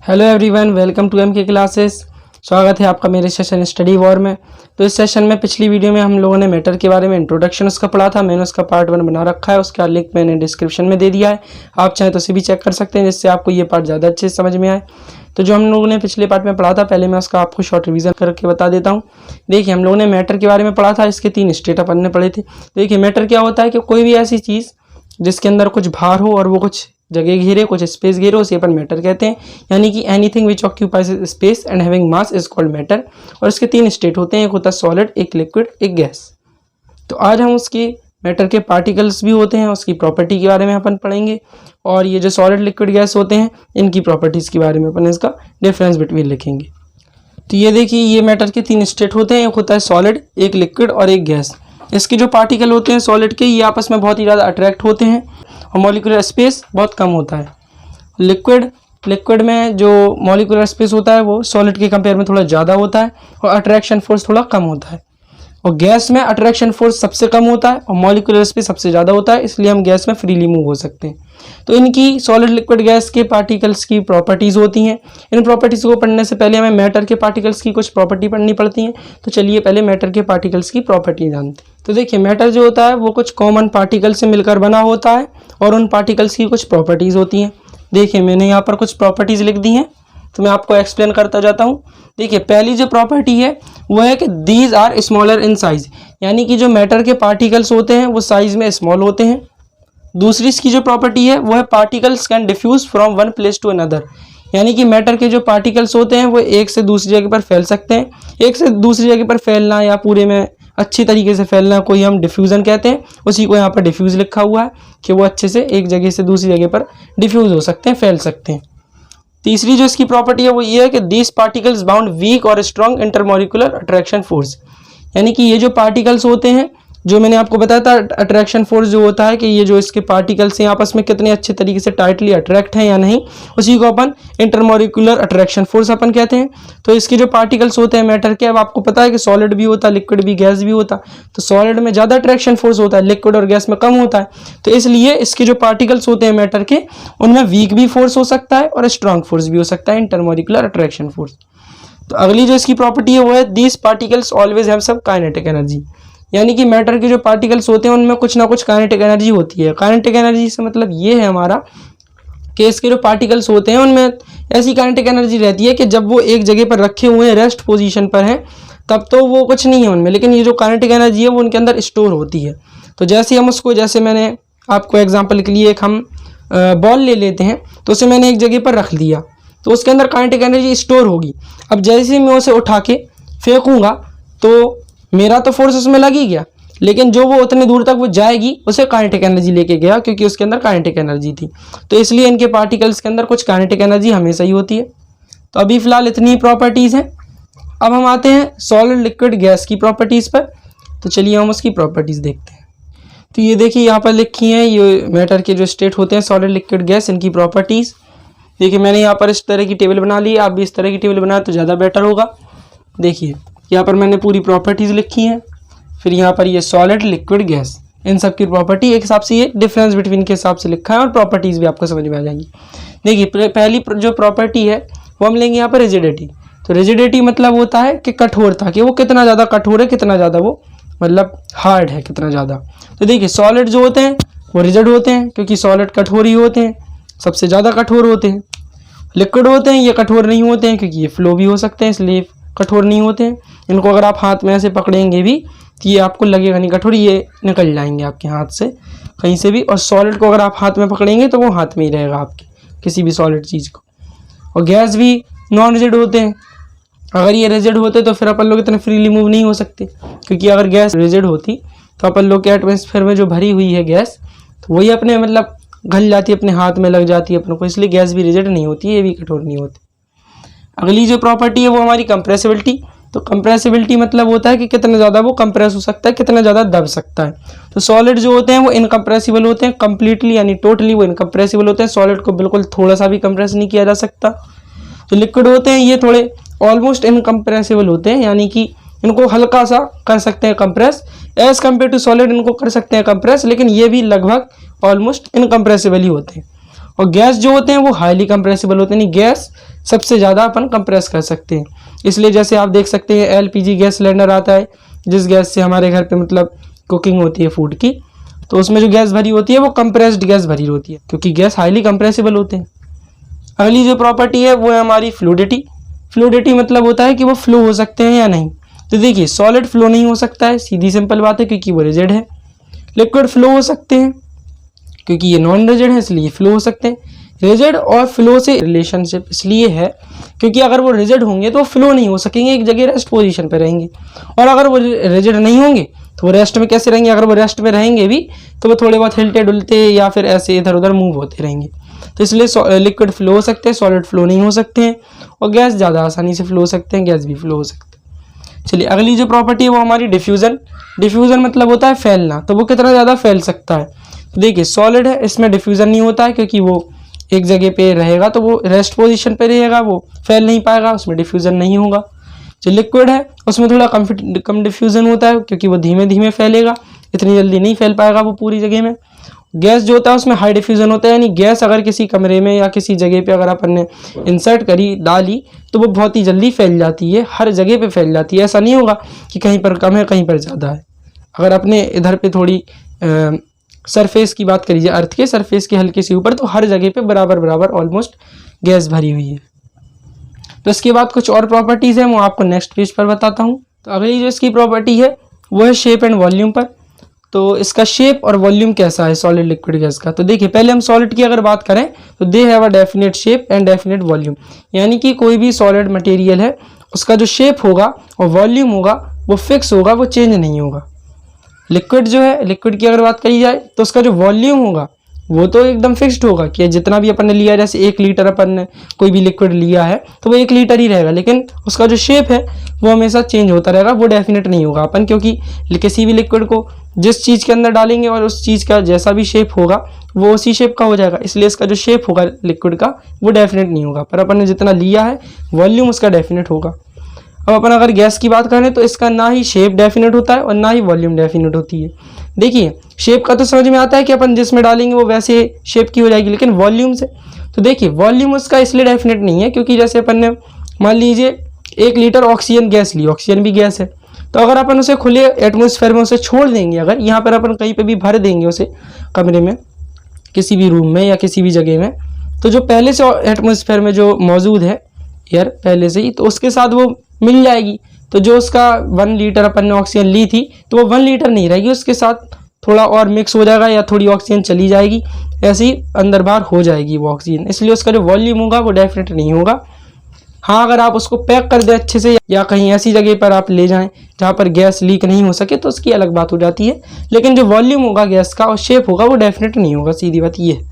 Hello everyone, welcome to M K classes. स्वागत है आपका मेरे सेशन स्टडी वॉर में। तो इस सेशन में पिछली वीडियो में हम लोगों ने मैटर के बारे में इंट्रोडक्शन उसका पढ़ा था। मैंने उसका पार्ट 1 बना रखा है, उसका लिंक मैंने डिस्क्रिप्शन में दे दिया है। आप चाहें तो उसे भी चेक कर सकते हैं, जिससे आपको ये पार्ट ज़्यादा अच्छे से समझ में आए। तो जो हम लोगों ने पिछले पार्ट में पढ़ा था, पहले मैं उसका आपको शॉर्ट रिवीजन करके बता देता हूँ। देखिए, हम लोगों ने मैटर के बारे में पढ़ा था, इसके 3 स्टेट अपन ने पढ़े थे। देखिए, मैटर क्या होता है कि कोई भी ऐसी चीज़ जिसके अंदर कुछ भार हो और वो कुछ जगह घेरे, कुछ स्पेस घेरे, उसे अपन मैटर कहते हैं। यानी कि anything which occupies space and having mass is called matter. और इसके 3 स्टेट होते हैं, एक होता है सॉलिड, एक लिक्विड, एक गैस। तो आज हम उसकी मैटर के पार्टिकल्स भी होते हैं, उसकी प्रॉपर्टी के बारे में अपन पढ़ेंगे। और ये जो सॉलिड, लिक्विड, गैस होते हैं, इनकी प्रॉपर्टीज़ के बारे में अपन इसका डिफरेंस बिटवीन लिखेंगे। तो ये देखिए, ये मैटर के 3 स्टेट होते हैं, एक होता है सॉलिड, एक लिक्विड और एक गैस। इसके जो पार्टिकल होते हैं सॉलिड के, ये आपस में बहुत ही ज़्यादा अट्रैक्ट होते हैं और मॉलिक्यूलर स्पेस बहुत कम होता है। लिक्विड में जो मॉलिक्यूलर स्पेस होता है वो सॉलिड के कंपेयर में थोड़ा ज़्यादा होता है और अट्रैक्शन फोर्स थोड़ा कम होता है। और गैस में अट्रैक्शन फोर्स सबसे कम होता है और मॉलिक्यूलर स्पेस सबसे ज़्यादा होता है, इसलिए हम गैस में फ्रीली मूव हो सकते हैं। तो इनकी सॉलिड, लिक्विड, गैस के पार्टिकल्स की प्रॉपर्टीज़ होती हैं। इन प्रॉपर्टीज़ को पढ़ने से पहले हमें मैटर के पार्टिकल्स की कुछ प्रॉपर्टी पढ़नी पड़ती हैं। तो चलिए पहले मैटर के पार्टिकल्स की प्रॉपर्टी जानते हैं। तो देखिए, मैटर जो होता है वो कुछ कॉमन पार्टिकल से मिलकर बना होता है और उन पार्टिकल्स की कुछ प्रॉपर्टीज़ होती हैं। देखिए, मैंने यहाँ पर कुछ प्रॉपर्टीज़ लिख दी हैं, तो मैं आपको एक्सप्लेन करता जाता हूँ। देखिए, पहली जो प्रॉपर्टी है वो है कि these are smaller in size, यानी कि जो मैटर के पार्टिकल्स होते हैं वो साइज में स्मॉल होते हैं। दूसरी इसकी जो प्रॉपर्टी है वो है particles can diffuse from one place to another, यानी कि मैटर के जो पार्टिकल्स होते हैं वो एक से दूसरी जगह पर फैल सकते हैं। एक से दूसरी जगह पर फैलना या पूरे में अच्छी तरीके से फैलना कोई हम डिफ्यूज़न कहते हैं। उसी को यहाँ पर डिफ्यूज़ लिखा हुआ है कि वो अच्छे से एक जगह से दूसरी जगह पर डिफ्यूज़ हो सकते हैं, फैल सकते हैं। तीसरी जो इसकी प्रॉपर्टी है वो ये है कि दीज पार्टिकल्स बाउंड वीक और स्ट्रॉन्ग इंटरमॉलिक्यूलर अट्रैक्शन फोर्स, यानी कि ये जो पार्टिकल्स होते हैं, जो मैंने आपको बताया था अट्रैक्शन फोर्स जो होता है कि ये जो इसके पार्टिकल्स हैं आपस में कितने अच्छे तरीके से टाइटली अट्रैक्ट हैं या नहीं, उसी को अपन इंटरमॉलिक्यूलर अट्रैक्शन फोर्स अपन कहते हैं। तो इसके जो पार्टिकल्स होते हैं मैटर के, अब आपको पता है कि सॉलिड भी होता है, लिक्विड भी, गैस भी होता है। तो सॉलिड में ज़्यादा अट्रैक्शन फोर्स होता है, लिक्विड और गैस में कम होता है। तो इसलिए इसके जो पार्टिकल्स होते हैं मैटर के, उनमें वीक भी फोर्स हो सकता है और स्ट्रॉन्ग फोर्स भी हो सकता है, इंटरमॉलिक्यूलर अट्रैक्शन फोर्स। तो अगली जो इसकी प्रॉपर्टी है वो है these particles always have some kinetic energy, यानी कि मैटर के जो पार्टिकल्स होते हैं उनमें कुछ ना कुछ काइनेटिक एनर्जी होती है। काइनेटिक एनर्जी से मतलब ये है हमारा कि इसके जो पार्टिकल्स होते हैं उनमें ऐसी काइनेटिक एनर्जी रहती है कि जब वो एक जगह पर रखे हुए हैं, रेस्ट पोजीशन पर हैं, तब तो वो कुछ नहीं है उनमें, लेकिन ये जो काइनेटिक एनर्जी है वो उनके अंदर स्टोर होती है। तो जैसे हम उसको, जैसे मैंने आपको एग्जाम्पल के लिए एक हम बॉल ले लेते हैं, तो उसे मैंने एक जगह पर रख दिया, तो उसके अंदर काइनेटिक एनर्जी स्टोर होगी। अब जैसे मैं उसे उठा के फेंकूँगा तो मेरा तो फोर्स उसमें लग ही गया, लेकिन जो वो उतने दूर तक वो जाएगी उसे काइनेटिक एनर्जी लेके गया, क्योंकि उसके अंदर काइनेटिक एनर्जी थी। तो इसलिए इनके पार्टिकल्स के अंदर कुछ काइनेटिक एनर्जी हमेशा ही होती है। तो अभी फिलहाल इतनी प्रॉपर्टीज़ हैं। अब हम आते हैं सॉलिड, लिक्विड, गैस की प्रॉपर्टीज़ पर। तो चलिए हम उसकी प्रॉपर्टीज़ देखते हैं। तो ये देखिए, यहाँ पर लिखी हैं ये मैटर के जो स्टेट होते हैं सॉलिड, लिक्विड, गैस, इनकी प्रॉपर्टीज़। देखिए, मैंने यहाँ पर इस तरह की टेबल बना ली, आप भी इस तरह की टेबल बनाए तो ज़्यादा बेटर होगा। देखिए, यहाँ पर मैंने पूरी प्रॉपर्टीज़ लिखी हैं, फिर यहाँ पर ये सॉलिड, लिक्विड, गैस, इन सब की प्रॉपर्टी एक हिसाब से, ये डिफरेंस बिटवीन के हिसाब से लिखा है और प्रॉपर्टीज़ भी आपको समझ में आ जाएंगी। देखिए, पहली जो प्रॉपर्टी है वो हम लेंगे यहाँ पर रिजिडिटी। तो रिजिडिटी मतलब होता है कि कठोरता, कि वो कितना ज़्यादा कठोर है, कितना ज़्यादा वो मतलब हार्ड है, कितना ज़्यादा। तो देखिए, सॉलिड जो होते हैं वो रिजिड होते हैं, क्योंकि सॉलिड कठोर ही होते हैं, सबसे ज़्यादा कठोर होते हैं। लिक्विड होते हैं, ये कठोर नहीं होते हैं, क्योंकि ये फ्लो भी हो सकते हैं, इसलिए कठोर नहीं होते हैं। इनको अगर आप हाथ में ऐसे पकड़ेंगे भी तो ये आपको लगेगा नहीं कठोर, ये निकल जाएंगे आपके हाथ से कहीं से भी। और सॉलिड को अगर आप हाथ में पकड़ेंगे तो वो हाथ में ही रहेगा आपके, किसी भी सॉलिड चीज़ को। और गैस भी नॉन रिजिड होते हैं। अगर ये रिजिड होते तो फिर अपन लोग इतने फ्रीली मूव नहीं हो सकते, क्योंकि अगर गैस रिजिड होती तो अपन लोग के एटमॉस्फेयर में जो भरी हुई है गैस, तो वही अपने मतलब घल जाती है, अपने हाथ में लग जाती है अपनों को, इसलिए गैस भी रिजिड नहीं होती है, ये भी कठोर नहीं होती। अगली जो प्रॉपर्टी है वो हमारी कंप्रेसिबिलिटी। तो कंप्रेसिबिलिटी मतलब होता है कि कितना ज़्यादा वो कंप्रेस हो सकता है, कितना ज़्यादा दब सकता है। तो सॉलिड जो होते हैं वो इनकम्प्रेसिबल होते हैं, कंप्लीटली यानी टोटली वो इनकम्प्रेसिबल होते हैं। सॉलिड को बिल्कुल थोड़ा सा भी कंप्रेस नहीं किया जा सकता। जो लिक्विड होते हैं ये थोड़े ऑलमोस्ट इनकम्प्रेसिबल होते हैं, यानी कि इनको हल्का सा कर सकते हैं compress, as compare to solid इनको कर सकते हैं कंप्रेस, लेकिन ये भी लगभग ऑलमोस्ट इनकम्प्रेसिबल ही होते हैं। और गैस जो होते हैं वो हाईली कंप्रेसिबल होते हैं, यानी गैस सबसे ज़्यादा अपन कंप्रेस कर सकते हैं। इसलिए जैसे आप देख सकते हैं एलपीजी गैस सिलेंडर आता है, जिस गैस से हमारे घर पे मतलब कुकिंग होती है फूड की, तो उसमें जो गैस भरी होती है वो कंप्रेस्ड गैस भरी होती है, क्योंकि गैस हाईली कंप्रेसिबल होते हैं। अगली जो प्रॉपर्टी है वो है हमारी फ्लूइडिटी। फ्लूइडिटी मतलब होता है कि वो फ्लो हो सकते हैं या नहीं। तो देखिए सॉलिड फ्लो नहीं हो सकता है, सीधी सिंपल बात है, क्योंकि वो रिजिड है। लिक्विड फ्लो हो सकते हैं क्योंकि ये नॉन रिजिड है, इसलिए फ्लो हो सकते हैं। रिजिड और फ्लो से रिलेशनशिप इसलिए है क्योंकि अगर वो रिजिड होंगे तो फ्लो नहीं हो सकेंगे, एक जगह रेस्ट पोजीशन पे रहेंगे, और अगर वो रिजिड नहीं होंगे तो वो रेस्ट में कैसे रहेंगे, अगर वो रेस्ट में रहेंगे भी तो वो थोड़े बहुत हिलते डुलते या फिर ऐसे इधर उधर मूव होते रहेंगे। तो इसलिए लिक्विड फ्लो हो सकते हैं, सॉलिड फ्लो नहीं हो सकते हैं, और गैस ज़्यादा आसानी से फ्लो हो सकते हैं, गैस भी फ्लो हो सकते हैं। चलिए अगली जो प्रॉपर्टी है वो हमारी डिफ्यूज़न। डिफ्यूज़न मतलब होता है फैलना, तो वो कितना ज़्यादा फैल सकता है। तो देखिए सॉलिड है, इसमें डिफ्यूज़न नहीं होता है क्योंकि वो एक जगह पे रहेगा तो वो रेस्ट पोजीशन पे रहेगा, वो फैल नहीं पाएगा, उसमें डिफ्यूज़न नहीं होगा। जो लिक्विड है उसमें थोड़ा कम डिफ्यूज़न होता है क्योंकि वो धीमे धीमे फैलेगा, इतनी जल्दी नहीं फैल पाएगा वो पूरी जगह में। गैस जो होता है उसमें हाई डिफ्यूज़न होता है, यानी गैस अगर किसी कमरे में या किसी जगह पे अगर अपन ने इंसर्ट करी डाली तो वो बहुत ही जल्दी फैल जाती है, हर जगह पे फैल जाती है। ऐसा नहीं होगा कि कहीं पर कम है कहीं पर ज़्यादा है। अगर अपने इधर पे थोड़ी सरफेस की बात करिए, अर्थ के सरफेस के हल्के से ऊपर, तो हर जगह पे बराबर बराबर ऑलमोस्ट गैस भरी हुई है। तो इसके बाद कुछ और प्रॉपर्टीज़ हैं, मैं आपको नेक्स्ट पेज पर बताता हूँ। तो अगली जो इसकी प्रॉपर्टी है वो है शेप एंड वॉल्यूम पर। तो इसका शेप और वॉल्यूम कैसा है सॉलिड लिक्विड गैस का। तो देखिए पहले हम सॉलिड की अगर बात करें तो they have a definite shape and definite volume, यानी कि कोई भी सॉलिड मटेरियल है उसका जो शेप होगा और वॉल्यूम होगा वो फिक्स होगा, वो चेंज नहीं होगा। लिक्विड जो है, लिक्विड की अगर बात करी जाए तो उसका जो वॉल्यूम होगा वो तो एकदम फिक्स्ड होगा कि जितना भी अपन ने लिया, जैसे 1 लीटर अपन ने कोई भी लिक्विड लिया है तो वो 1 लीटर ही रहेगा, लेकिन उसका जो शेप है वो हमेशा चेंज होता रहेगा, वो डेफिनेट नहीं होगा। अपन क्योंकि किसी भी लिक्विड को जिस चीज़ के अंदर डालेंगे और उस चीज़ का जैसा भी शेप होगा वो उसी शेप का हो जाएगा, इसलिए इसका जो शेप होगा लिक्विड का वो डेफिनेट नहीं होगा। पर अपन ने जितना लिया है वॉल्यूम उसका डेफिनेट होगा। अब अपन अगर गैस की बात करें तो इसका ना ही शेप डेफिनेट होता है और ना ही वॉल्यूम डेफिनेट होती है। देखिए शेप का तो समझ में आता है कि अपन जिसमें डालेंगे वो वैसे शेप की हो जाएगी, लेकिन वॉल्यूम से तो देखिए वॉल्यूम उसका इसलिए डेफिनेट नहीं है क्योंकि जैसे अपन ने मान लीजिए 1 लीटर ऑक्सीजन गैस ली, ऑक्सीजन भी गैस है, तो अगर अपन उसे खुले एटमॉस्फेयर में उसे छोड़ देंगे, अगर यहाँ पर अपन कहीं पे भी भर देंगे उसे कमरे में किसी भी रूम में या किसी भी जगह में, तो जो पहले से एटमॉस्फेयर में जो मौजूद है एयर पहले से ही, तो उसके साथ वो मिल जाएगी। तो जो उसका 1 लीटर अपन ने ऑक्सीजन ली थी तो वो 1 लीटर नहीं रहेगी, उसके साथ थोड़ा और मिक्स हो जाएगा या थोड़ी ऑक्सीजन चली जाएगी, ऐसे ही अंदर बाहर हो जाएगी वो ऑक्सीजन, इसलिए उसका जो वॉल्यूम होगा वो डेफिनेट नहीं होगा। हाँ अगर आप उसको पैक कर दें अच्छे से या कहीं ऐसी जगह पर आप ले जाएं जहाँ पर गैस लीक नहीं हो सके तो उसकी अलग बात हो जाती है, लेकिन जो वॉल्यूम होगा गैस का और शेप होगा वो डेफिनेट नहीं होगा, सीधी बात ये है।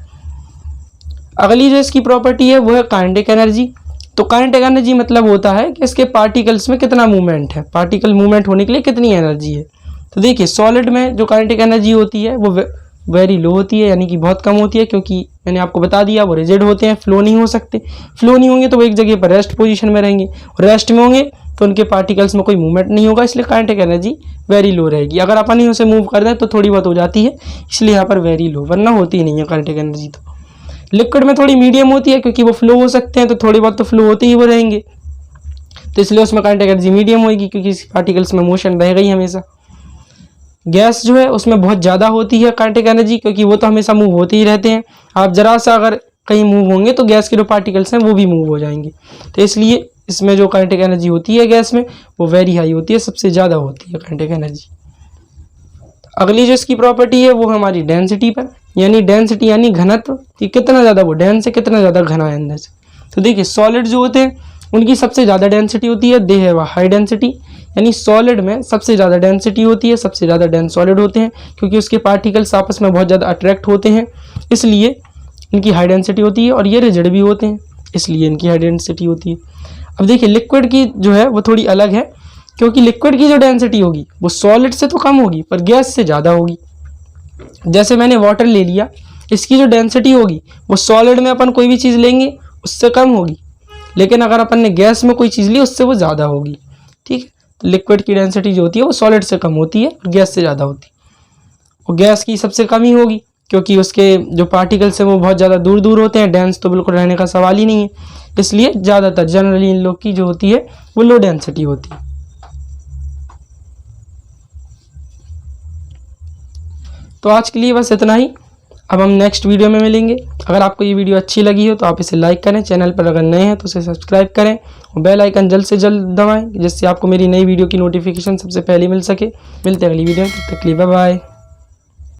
अगली जो इसकी प्रॉपर्टी है वो है काइनेटिक एनर्जी। तो काइनेटिक एनर्जी मतलब होता है कि इसके पार्टिकल्स में कितना मूवमेंट है, पार्टिकल मूवमेंट होने के लिए कितनी एनर्जी है। तो देखिए सॉलिड में जो काइनेटिक एनर्जी होती है वो वेरी लो होती है, यानी कि बहुत कम होती है, क्योंकि मैंने आपको बता दिया वो रिजिड होते हैं, फ्लो नहीं हो सकते। फ्लो नहीं होंगे तो वो एक जगह पर रेस्ट पोजीशन में रहेंगे, रेस्ट में होंगे तो उनके पार्टिकल्स में कोई मूवमेंट नहीं होगा, इसलिए काइनेटिक एनर्जी वेरी लो रहेगी। अगर अपन ही उसे मूव कर दें तो थोड़ी बहुत हो जाती है, इसलिए यहाँ पर वेरी लो, वरना होती ही नहीं है काइनेटिक एनर्जी। तो लिक्विड में थोड़ी मीडियम होती है क्योंकि वो फ्लो हो सकते हैं, तो थोड़ी बहुत तो फ्लो होते ही वो रहेंगे, तो इसलिए उसमें काइनेटिक एनर्जी मीडियम होगी क्योंकि पार्टिकल्स में मोशन रहेगा ही हमेशा। गैस जो है उसमें बहुत ज़्यादा होती है काइनेटिक एनर्जी, क्योंकि वो तो हमेशा मूव होते ही रहते हैं, आप जरा सा अगर कहीं मूव होंगे तो गैस के जो पार्टिकल्स हैं वो भी मूव हो जाएंगे, तो इसलिए इसमें जो काइनेटिक एनर्जी होती है गैस में वो वेरी हाई होती है, सबसे ज़्यादा होती है काइनेटिक एनर्जी। अगली जो इसकी प्रॉपर्टी है वो हमारी डेंसिटी पर, यानी डेंसिटी यानी घनत्व, कि कितना ज़्यादा वो डेंस है, कितना ज़्यादा घना है अंदर से। तो देखिए सॉलिड जो होते हैं उनकी सबसे ज़्यादा डेंसिटी होती है, they have a high density, यानी सॉलिड में सबसे ज़्यादा डेंसिटी होती है, सबसे ज़्यादा डेंस सॉलिड होते हैं क्योंकि उसके पार्टिकल्स आपस में बहुत ज़्यादा अट्रैक्ट होते हैं, इसलिए इनकी हाई डेंसिटी होती है, और ये रिजिड भी होते हैं इसलिए इनकी हाई डेंसिटी होती है। अब देखिए लिक्विड की जो है वो थोड़ी अलग है, क्योंकि लिक्विड की जो डेंसिटी होगी वो सॉलिड से तो कम होगी पर गैस से ज़्यादा होगी। जैसे मैंने वाटर ले लिया, इसकी जो डेंसिटी होगी वो सॉलिड में अपन कोई भी चीज़ लेंगे उससे कम होगी, लेकिन अगर अपन ने गैस में कोई चीज़ ली उससे वो ज़्यादा होगी, ठीक है। तो लिक्विड की डेंसिटी जो होती है वो सॉलिड से कम होती है और गैस से ज़्यादा होती है, और गैस की सबसे कम ही होगी, क्योंकि उसके जो पार्टिकल्स हैं वो बहुत ज़्यादा दूर दूर होते हैं, डेंस तो बिल्कुल रहने का सवाल ही नहीं है, इसलिए ज़्यादातर जनरली इन लोग की जो होती है वो लो डेंसिटी होती है। तो आज के लिए बस इतना ही, अब हम नेक्स्ट वीडियो में मिलेंगे। अगर आपको ये वीडियो अच्छी लगी हो तो आप इसे लाइक करें, चैनल पर अगर नए हैं तो इसे सब्सक्राइब करें और बेल आइकन जल्द से जल्द दबाएं जिससे आपको मेरी नई वीडियो की नोटिफिकेशन सबसे पहले मिल सके। मिलते हैं अगली वीडियो में, तब तक के लिए बाय बाय।